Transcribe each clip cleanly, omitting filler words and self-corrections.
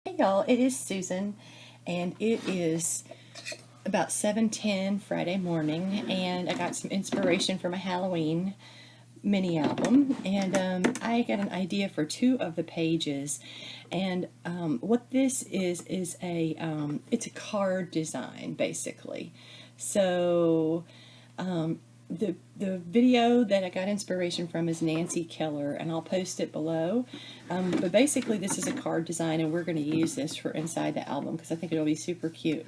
Hey y'all, it is Susan, and it is about 7:10 Friday morning, and I got some inspiration for my Halloween mini album, and I got an idea for two of the pages, and what this is it's a card design basically. So the video that I got inspiration from is Nancy Keller, and I'll post it below. But basically, this is a card design, and we're going to use this for inside the album because I think it'll be super cute.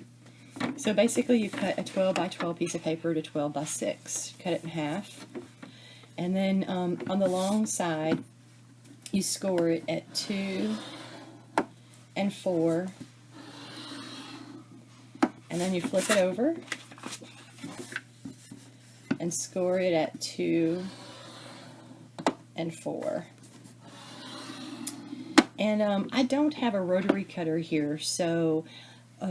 So basically, you cut a 12 by 12 piece of paper to 12 by 6. Cut it in half, and then on the long side, you score it at 2 and 4, and then you flip it over and score it at 2 and 4. And I don't have a rotary cutter here, so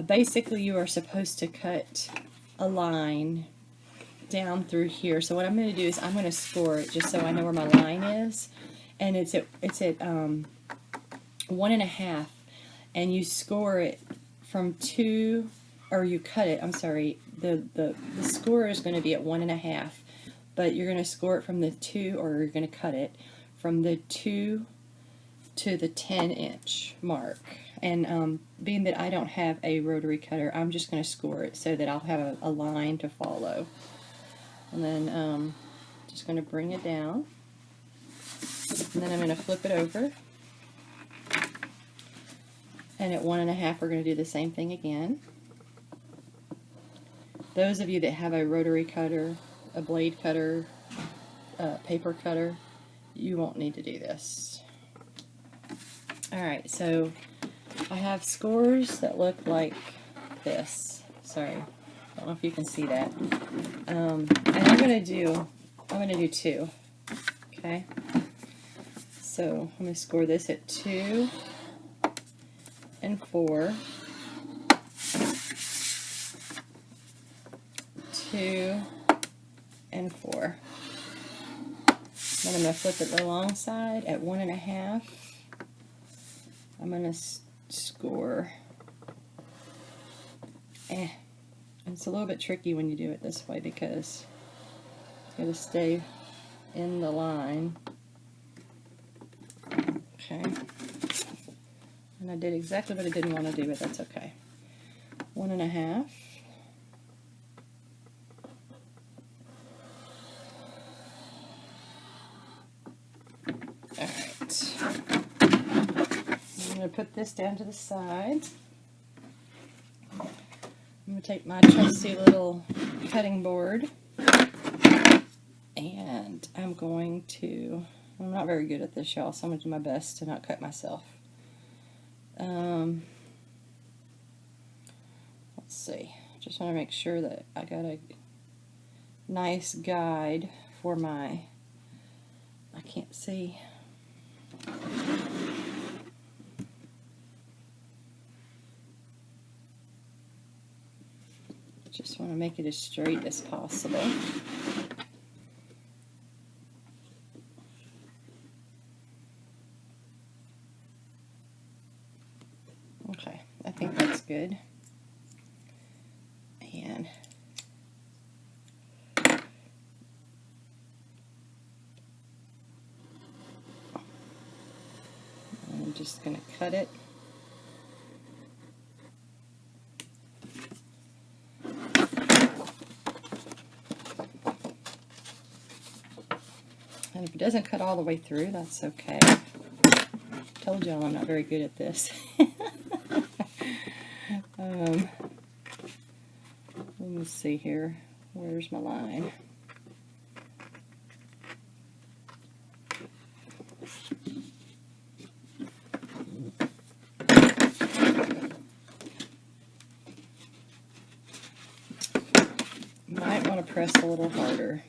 basically you are supposed to cut a line down through here. So what I'm going to do is I'm going to score it just so I know where my line is, and it's at 1.5, and you score it from 2, or you cut it. I'm sorry. The score is going to be at 1.5, but you're going to score it from the 2, or you're going to cut it from the 2 to the 10-inch mark. And being that I don't have a rotary cutter, I'm just going to score it so that I'll have a line to follow. And then just going to bring it down, and then I'm going to flip it over, and at 1.5 we're going to do the same thing again. Those of you that have a rotary cutter, a blade cutter, paper cutter, you won't need to do this. Alright, so I have scores that look like this. Sorry, I don't know if you can see that. And I'm gonna do 2. Okay, so I'm gonna score this at 2 and 4, 2 and 4. Then I'm gonna flip it the long side at 1.5. I'm going to score, it's a little bit tricky when you do it this way because it's going to stay in the line. Okay, and I did exactly what I didn't want to do, but that's okay. 1.5. I'm going to put this down to the side. I'm going to take my trusty little cutting board, and I'm not very good at this, y'all, so I'm going to do my best to not cut myself. Let's see. Just want to make sure that I got a nice guide for I can't see. Just want to make it as straight as possible. Okay, I think that's good. And I'm just going to cut it. And if it doesn't cut all the way through, that's okay. Told y'all I'm not very good at this. Let me see here. Where's my line? Might want to press a little harder.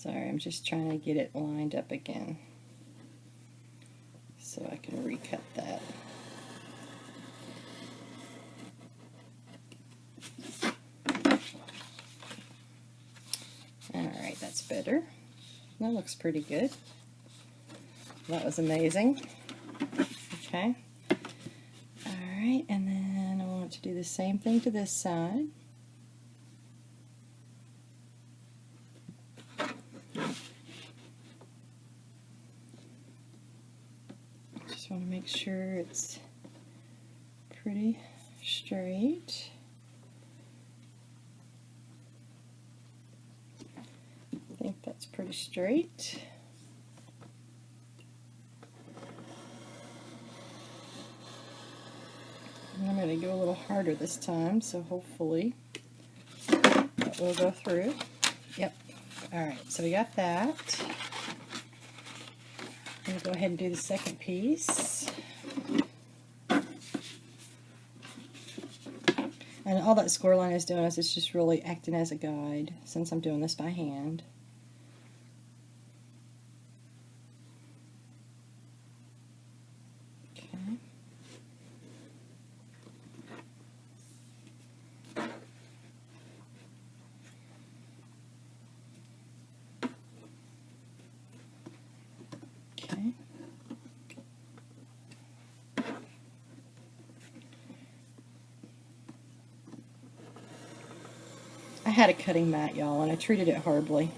Sorry, I'm just trying to get it lined up again so I can recut that. Alright, that's better. That looks pretty good. That was amazing. Okay. Alright, and then I want to do the same thing to this side. Just want to make sure it's pretty straight. I think that's pretty straight. And I'm going to go a little harder this time, so hopefully that will go through. Yep. Alright, so we got that. I'm going to go ahead and do the second piece. And all that score line is doing is it's just really acting as a guide since I'm doing this by hand. I had a cutting mat, y'all, and I treated it horribly.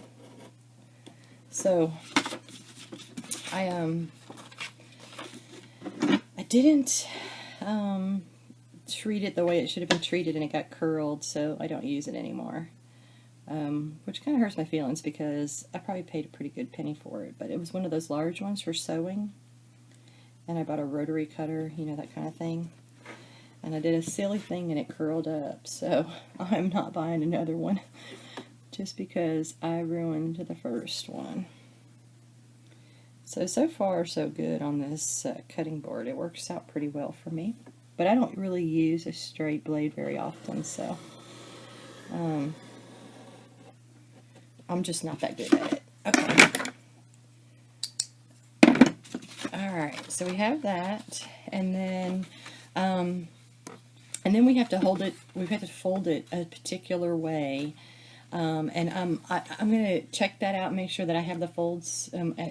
So I didn't treat it the way it should have been treated, and it got curled, so I don't use it anymore. Which kind of hurts my feelings because I probably paid a pretty good penny for it, but it was one of those large ones for sewing, and I bought a rotary cutter, you know, that kind of thing. And I did a silly thing and it curled up, so I'm not buying another one just because I ruined the first one. So far so good on this cutting board. It works out pretty well for me, but I don't really use a straight blade very often, so I'm just not that good at it. Okay. Alright, so we have that, and then we have to hold it, we have to fold it a particular way. I'm going to check that out and make sure that I have the folds.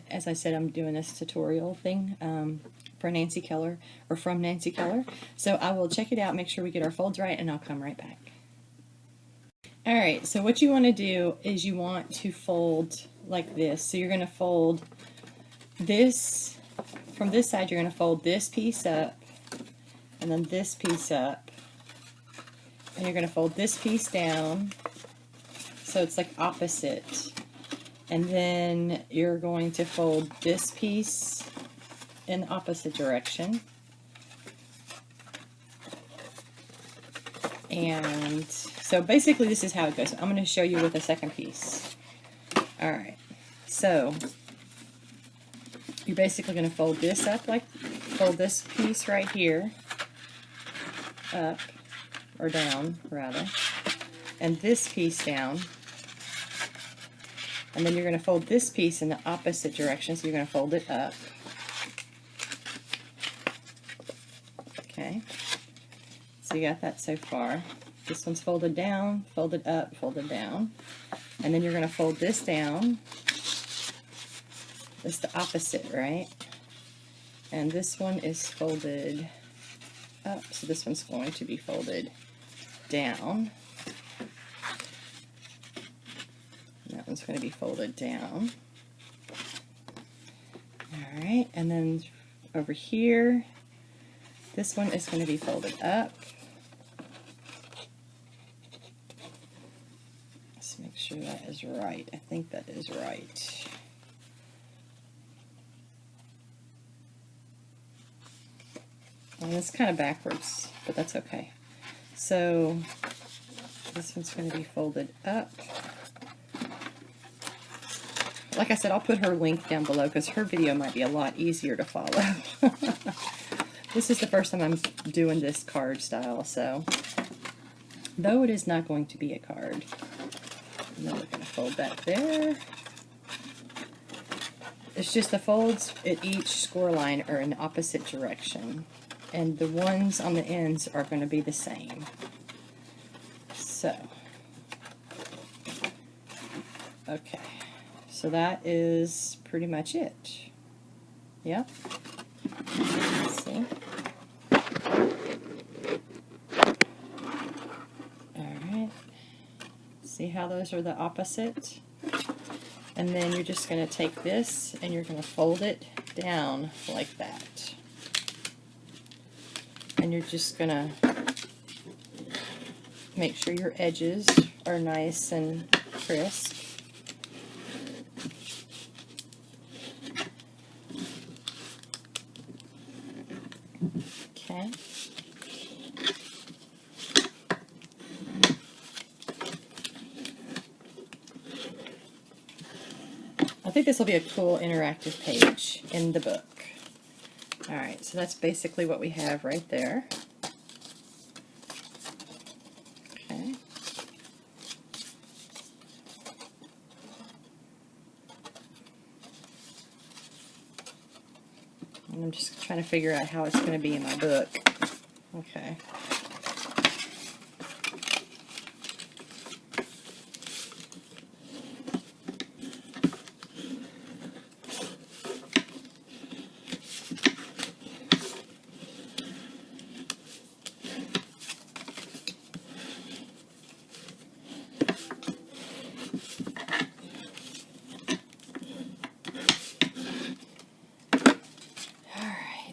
As I said, I'm doing this tutorial thing for Nancy Keller, or from Nancy Keller. So I will check it out, make sure we get our folds right, and I'll come right back. Alright, so what you want to do is you want to fold like this. So you're going to fold this, from this side you're going to fold this piece up, and then this piece up, and you're going to fold this piece down, so it's like opposite, and then you're going to fold this piece in the opposite direction, and so basically this is how it goes. I'm going to show you with the second piece. Alright, so you're basically going to fold this up, like fold this piece right here up, or down rather, and this piece down, and then you're going to fold this piece in the opposite direction, so you're going to fold it up. Okay, so you got that so far. This one's folded down, folded up, folded down, and then you're going to fold this down. It's the opposite, right? And this one is folded up, so this one's going to be folded down. And that one's going to be folded down. Alright, and then over here, this one is going to be folded up. Let's make sure that is right. I think that is right. And it's kind of backwards, but that's okay. So this one's going to be folded up. Like I said, I'll put her link down below because her video might be a lot easier to follow. This is the first time I'm doing this card style, so though it is not going to be a card. And then we're going to fold that there. It's just the folds at each score line are in the opposite direction, and the ones on the ends are going to be the same. So, okay, so that is pretty much it. Yep. Let's see. Alright. See how those are the opposite? And then you're just going to take this and you're going to fold it down like that. And you're just going to make sure your edges are nice and crisp. Okay. I think this will be a cool interactive page in the book. Alright, so that's basically what we have right there. Okay. And I'm just trying to figure out how it's going to be in my book. Okay.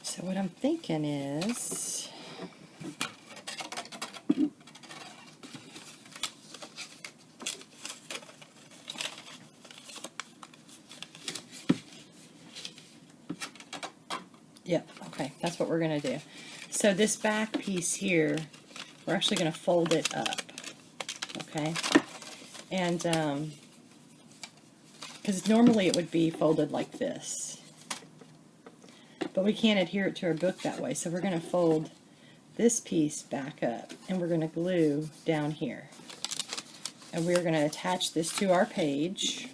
So what I'm thinking is, yep, okay, that's what we're going to do. So this back piece here, we're actually going to fold it up, okay? And, because normally it would be folded like this. But we can't adhere it to our book that way, so we're going to fold this piece back up, and we're going to glue down here. And we're going to attach this to our page,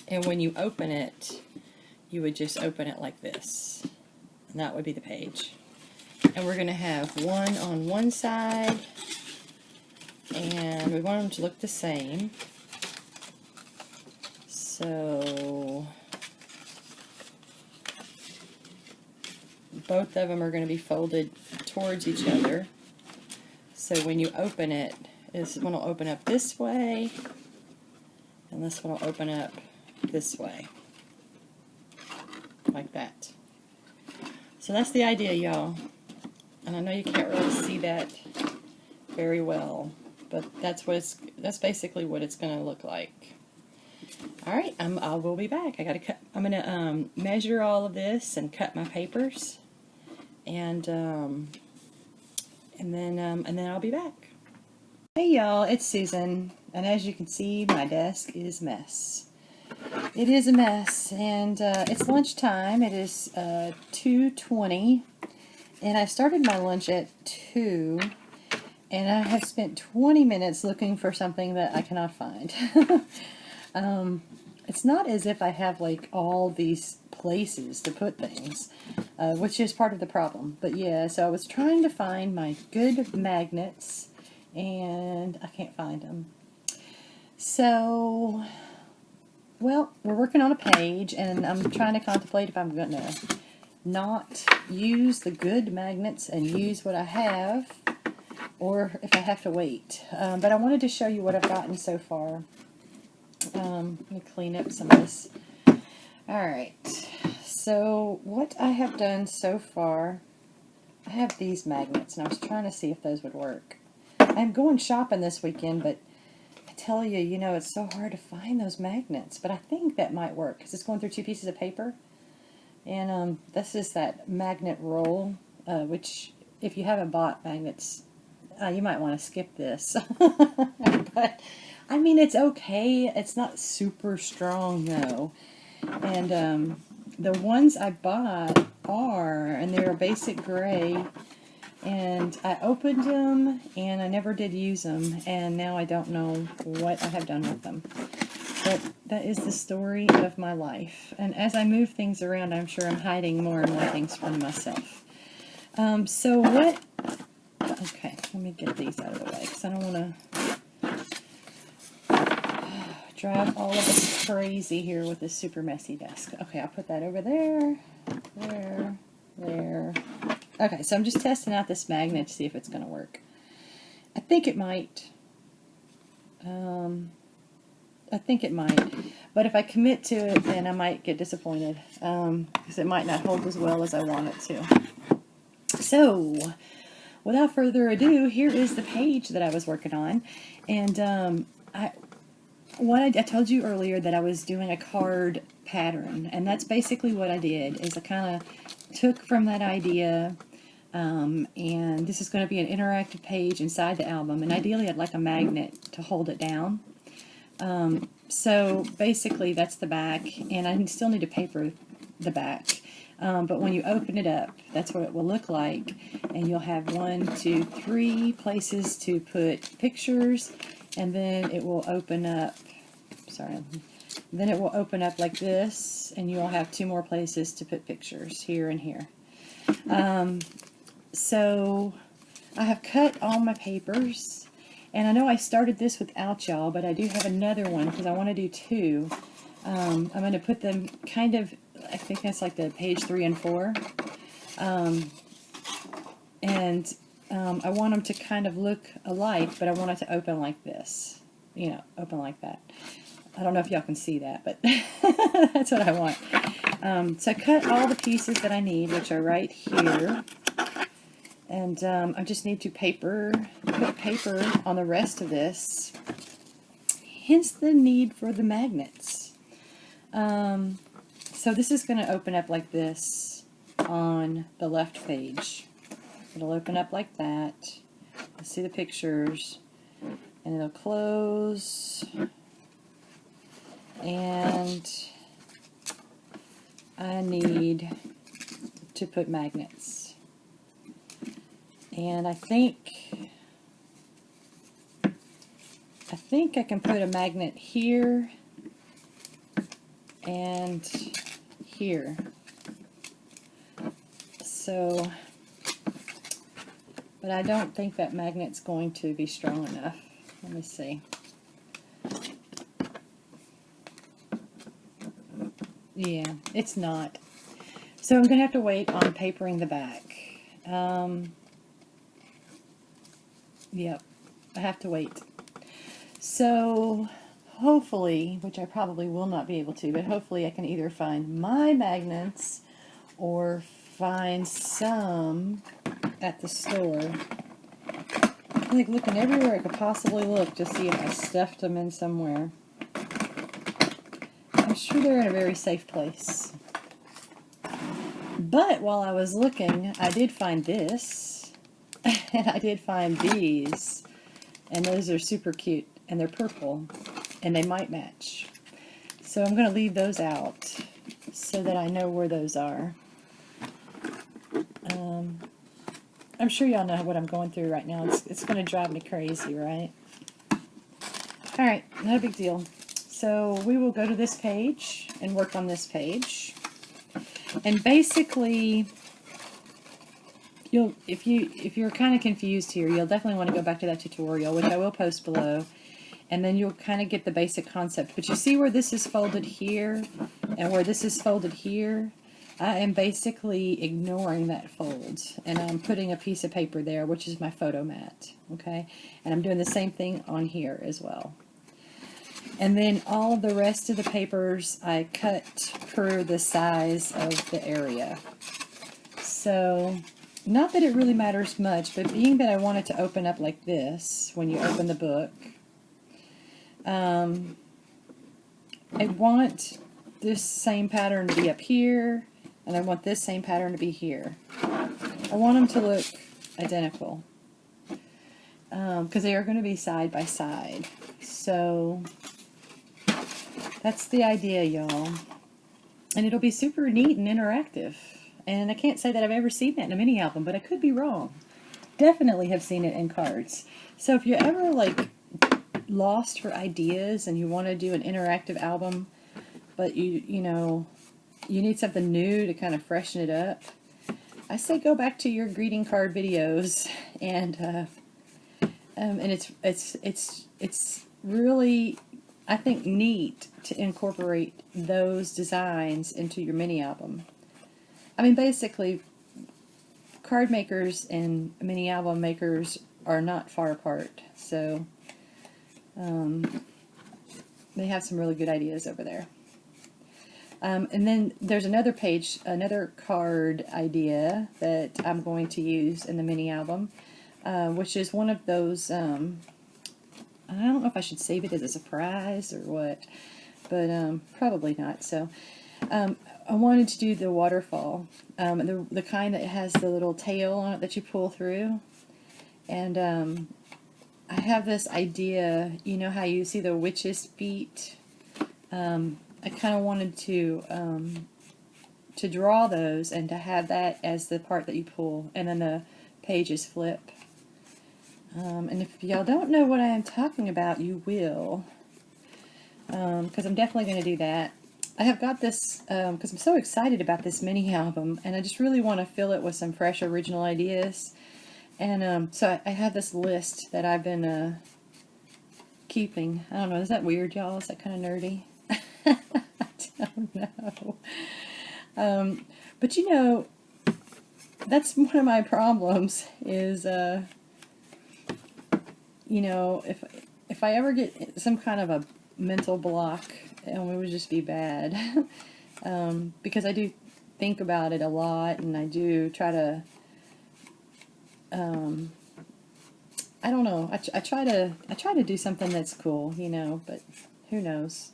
and when you open it, you would just open it like this, and that would be the page. And we're going to have one on one side, and we want them to look the same. So both of them are going to be folded towards each other. So when you open it, this one will open up this way, and this one will open up this way, like that. So that's the idea, y'all. And I know you can't really see that very well, but that's basically what it's going to look like. All right, I will be back. I got to cut. I'm going to measure all of this and cut my papers. And then I'll be back. Hey y'all, it's Susan, and as you can see, my desk is a mess. It is a mess, and it's lunchtime. It is 2:20, and I started my lunch at 2, and I have spent 20 minutes looking for something that I cannot find. It's not as if I have like all these places to put things, which is part of the problem. But yeah, so I was trying to find my good magnets, and I can't find them. So, well, we're working on a page, and I'm trying to contemplate if I'm going to not use the good magnets and use what I have, or if I have to wait. But I wanted to show you what I've gotten so far. Let me clean up some of this. Alright, so what I have done so far, I have these magnets, and I was trying to see if those would work. I'm going shopping this weekend, but I tell you, you know, it's so hard to find those magnets. But I think that might work, because it's going through 2 pieces of paper. And this is that magnet roll, which, if you haven't bought magnets, you might want to skip this. But I mean, it's okay. It's not super strong, though. And the ones I bought are, and they're a basic gray. And I opened them, and I never did use them. And now I don't know what I have done with them. but that is the story of my life. And as I move things around, I'm sure I'm hiding more and more things from myself. So what... Okay, let me get these out of the way, because I don't want to drive all of us crazy here with this super messy desk. Okay, I'll put that over there, there. Okay, so I'm just testing out this magnet to see if it's going to work. I think it might. But if I commit to it, then I might get disappointed, because it might not hold as well as I want it to. So, without further ado, here is the page that I was working on. And I told you earlier that I was doing a card pattern, and that's basically what I did, is I kind of took from that idea, and this is going to be an interactive page inside the album, and ideally I'd like a magnet to hold it down. So basically that's the back, and I still need to paper the back. But when you open it up, that's what it will look like, and you'll have 1, 2, 3 places to put pictures, and then it will open up, then it will open up like this, and you'll have 2 more places to put pictures, here and here. So I have cut all my papers, and I know I started this without y'all, but I do have another one, because I want to do 2. I'm going to put them kind of, I think that's like the page 3 and 4. I want them to kind of look alike, but I want it to open like this. You know, open like that. I don't know if y'all can see that, but that's what I want. So I cut all the pieces that I need, which are right here. And I just need to put paper on the rest of this. Hence the need for the magnets. So this is going to open up like this on the left page. It'll open up like that. You'll see the pictures. And it'll close. And I need to put magnets. And I think I can put a magnet here and here. So, but I don't think that magnet's going to be strong enough. Let me see. Yeah, it's not. So I'm going to have to wait on papering the back. Yep, I have to wait. So hopefully, which I probably will not be able to, but hopefully I can either find my magnets or find some at the store. I'm like looking everywhere I could possibly look to see if I stuffed them in somewhere. I'm sure they're in a very safe place. But while I was looking, I did find this. And I did find these, and those are super cute, and they're purple, and they might match. So I'm going to leave those out so that I know where those are. I'm sure y'all know what I'm going through right now. It's going to drive me crazy, right? Alright, not a big deal. So we will go to this page and work on this page. And basically, if you're kind of confused here, you'll definitely want to go back to that tutorial, which I will post below, and then you'll kind of get the basic concept. But you see where this is folded here and where this is folded here? I am basically ignoring that fold, and I'm putting a piece of paper there, which is my photo mat, okay? And I'm doing the same thing on here as well. And then all of the rest of the papers I cut per the size of the area. So, not that it really matters much, but being that I want it to open up like this when you open the book, I want this same pattern to be up here, and I want this same pattern to be here. I want them to look identical, because they are going to be side by side. So that's the idea, y'all. And it'll be super neat and interactive. And I can't say that I've ever seen that in a mini album, but I could be wrong. Definitely have seen it in cards. So if you ever like lost for ideas and you want to do an interactive album, but you know, you need something new to kind of freshen it up, I say go back to your greeting card videos, and it's really, I think, neat to incorporate those designs into your mini album. I mean, basically, card makers and mini album makers are not far apart, so they have some really good ideas over there. And then there's another page, another card idea that I'm going to use in the mini album, which is one of those, I don't know if I should save it as a surprise or what, but probably not. So I wanted to do the waterfall, the kind that has the little tail on it that you pull through. And I have this idea, you know how you see the witch's feet? I kind of wanted to draw those and to have that as the part that you pull, and then the pages flip. And if y'all don't know what I am talking about, you will, because I'm definitely going to do that. I have got this because I'm so excited about this mini album, and I just really want to fill it with some fresh original ideas. And so I have this list that I've been keeping. I don't know, is that weird, y'all? Is that kind of nerdy? I don't know. But you know, that's one of my problems is, you know, if I ever get some kind of a mental block, it would just be bad. Because I do think about it a lot, and I do try to, I don't know, I try to do something that's cool, you know, but who knows?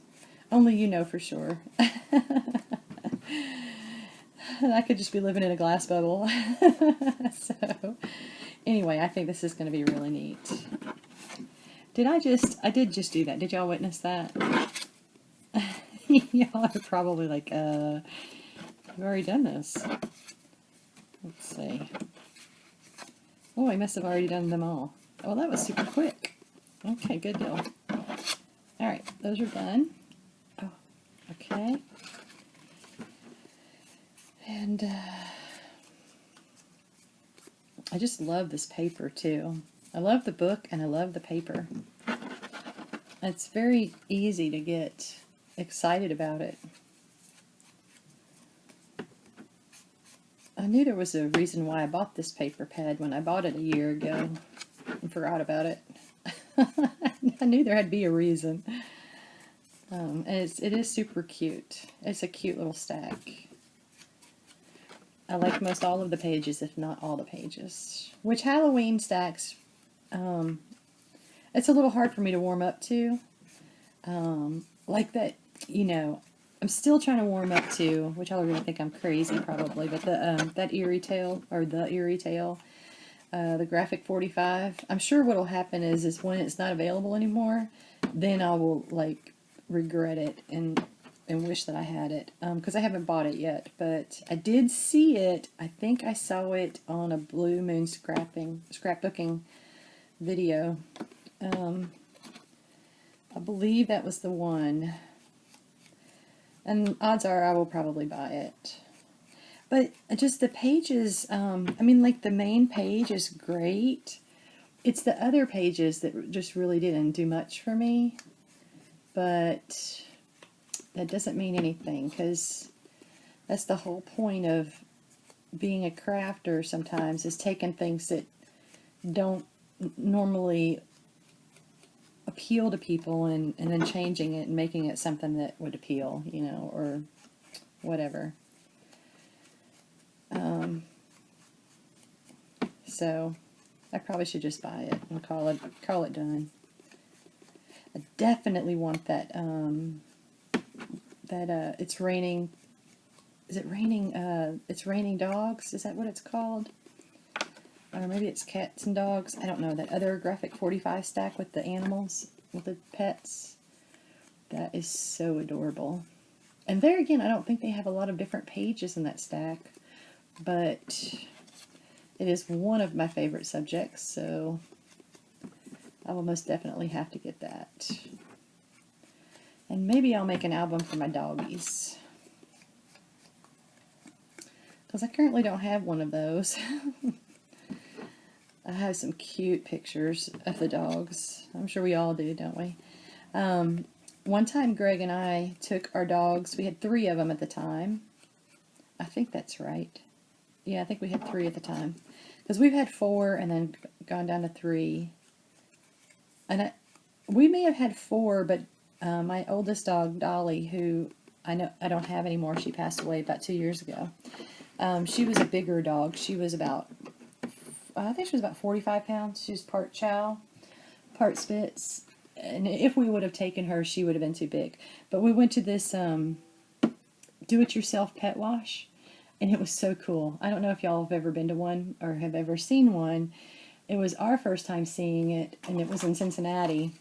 Only you know for sure. I could just be living in a glass bubble. So, anyway, I think this is going to be really neat. I did just do that. Did y'all witness that? Y'all are probably like, I've already done this. Let's see. Oh, I must have already done them all. Oh, that was super quick. Okay, good deal. Alright, those are done. Oh, okay. And I just love this paper too. I love the book and I love the paper. It's very easy to get excited about it. I knew there was a reason why I bought this paper pad when I bought it a year ago and forgot about it. I knew there had to be a reason. And it is super cute. It's a cute little stack. I like most all of the pages, if not all the pages. Which Halloween stacks, it's a little hard for me to warm up to. Like that, you know, I'm still trying to warm up to, which y'all are going to think I'm crazy probably, but that Eerie Tale, or the Eerie Tale, the Graphic 45. I'm sure what'll happen is when it's not available anymore, then I will, like, regret it and wish that I had it, because I haven't bought it yet, but I did see it. I think I saw it on a Blue Moon scrapbooking video. I believe that was the one, and odds are I will probably buy it. But just the pages, I mean, like, the main page is great. It's the other pages that just really didn't do much for me, but that doesn't mean anything, because that's the whole point of being a crafter sometimes, is taking things that don't normally appeal to people and then changing it and making it something that would appeal, you know, or whatever. So I probably should just buy it and call it done. I definitely want that It's Raining, is it Raining, It's Raining Dogs, is that what it's called? Or maybe it's Cats and Dogs, I don't know, that other Graphic 45 stack with the animals, with the pets. That is so adorable. And there again, I don't think they have a lot of different pages in that stack, but it is one of my favorite subjects, so I will most definitely have to get that. And maybe I'll make an album for my doggies, because I currently don't have one of those. I have some cute pictures of the dogs. I'm sure we all do, don't we? One time Greg and I took our dogs, we had 3 of them at the time. I think that's right. Yeah, I think we had 3 at the time. Because we've had 4 and then gone down to 3. And we may have had 4, but my oldest dog, Dolly, who I don't have anymore, she passed away about 2 years ago. She was a bigger dog. She was about, I think she was about 45 pounds. She was part Chow, part Spitz. And if we would have taken her, she would have been too big. But we went to this do-it-yourself pet wash, and it was so cool. I don't know if y'all have ever been to one or have ever seen one. It was our first time seeing it, and it was in Cincinnati.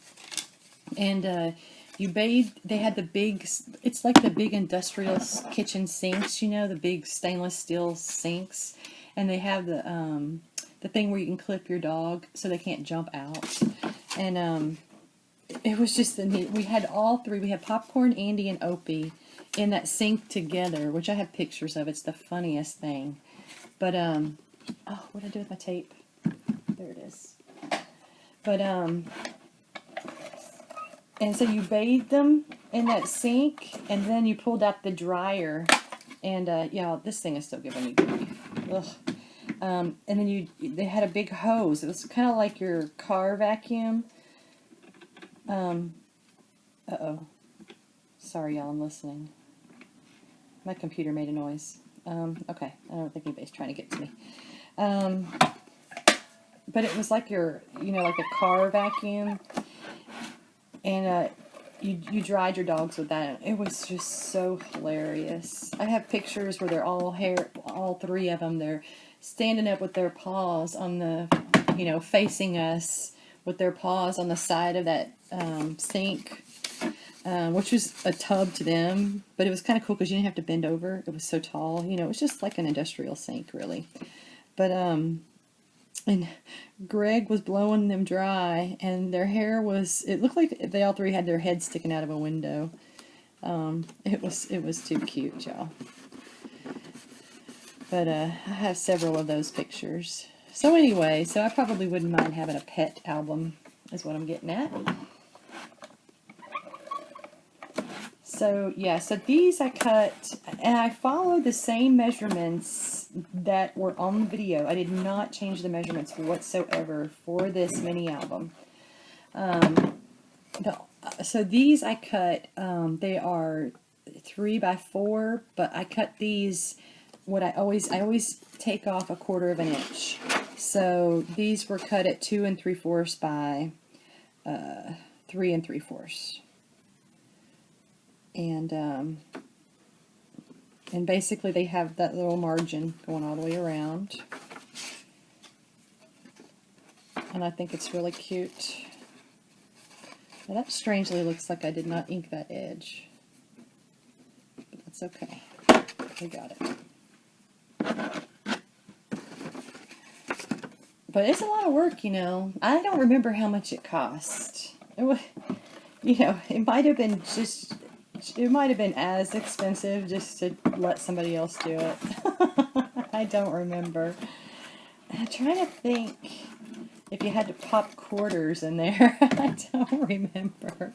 And you bathed, they had the big, it's like the big industrial kitchen sinks, you know, the big stainless steel sinks. And they have the thing where you can clip your dog so they can't jump out. And it was just the neat. We had all 3. We had Popcorn, Andy, and Opie in that sink together, which I have pictures of. It's the funniest thing. But, oh, what did I do with my tape? There it is. But, and so you bathed them in that sink, and then you pulled out the dryer. And, yeah, this thing is still giving me grief. Ugh. And then they had a big hose. It was kind of like your car vacuum. Uh-oh. Sorry, y'all, I'm listening. My computer made a noise. Okay, I don't think anybody's trying to get to me. But it was like your, you know, like a car vacuum. And, you dried your dogs with that. It was just so hilarious. I have pictures where they're all 3 of them, they're standing up with their paws on the, you know, facing us with their paws on the side of that sink, which was a tub to them, but it was kind of cool because you didn't have to bend over. It was so tall, you know, it was just like an industrial sink, really. But, and Greg was blowing them dry, and their hair was, it looked like they all 3 had their heads sticking out of a window. It was too cute, y'all. But, I have several of those pictures. So anyway, so I probably wouldn't mind having a pet album, is what I'm getting at. So, yeah, so these I cut, and I followed the same measurements that were on the video. I did not change the measurements whatsoever for this mini album. So these I cut, they are 3 by 4, but I cut these, I always take off 1/4 inch. So these were cut at 2 3/4 by 3 3/4. And basically they have that little margin going all the way around. And I think it's really cute. Now that strangely looks like I did not ink that edge. But that's okay. We got it. But it's a lot of work, you know. I don't remember how much it cost. It was, you know, it might have been as expensive just to let somebody else do it. I don't remember. I'm trying to think if you had to pop quarters in there. I don't remember.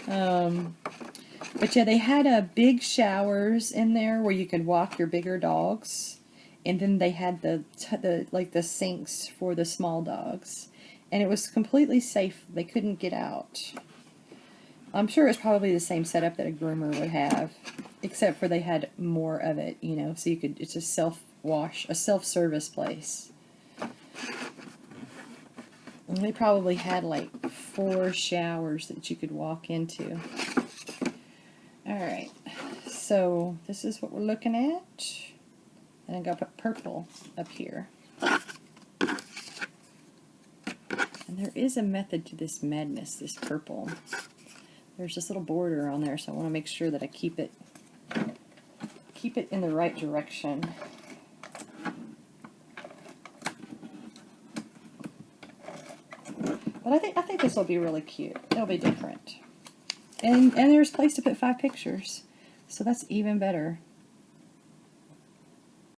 But yeah, they had big showers in there where you could walk your bigger dogs. And then they had the sinks for the small dogs. And it was completely safe. They couldn't get out. I'm sure it's probably the same setup that a groomer would have, except for they had more of it, you know, so it's a self-wash, a self-service place. And they probably had like 4 showers that you could walk into. Alright, so this is what we're looking at. And I'm going to put purple up here. And there is a method to this madness, this purple. There's this little border on there, so I want to make sure that I keep it in the right direction. But But I think this will be really cute. It'll be different. And there's place to put 5 pictures. So that's even better.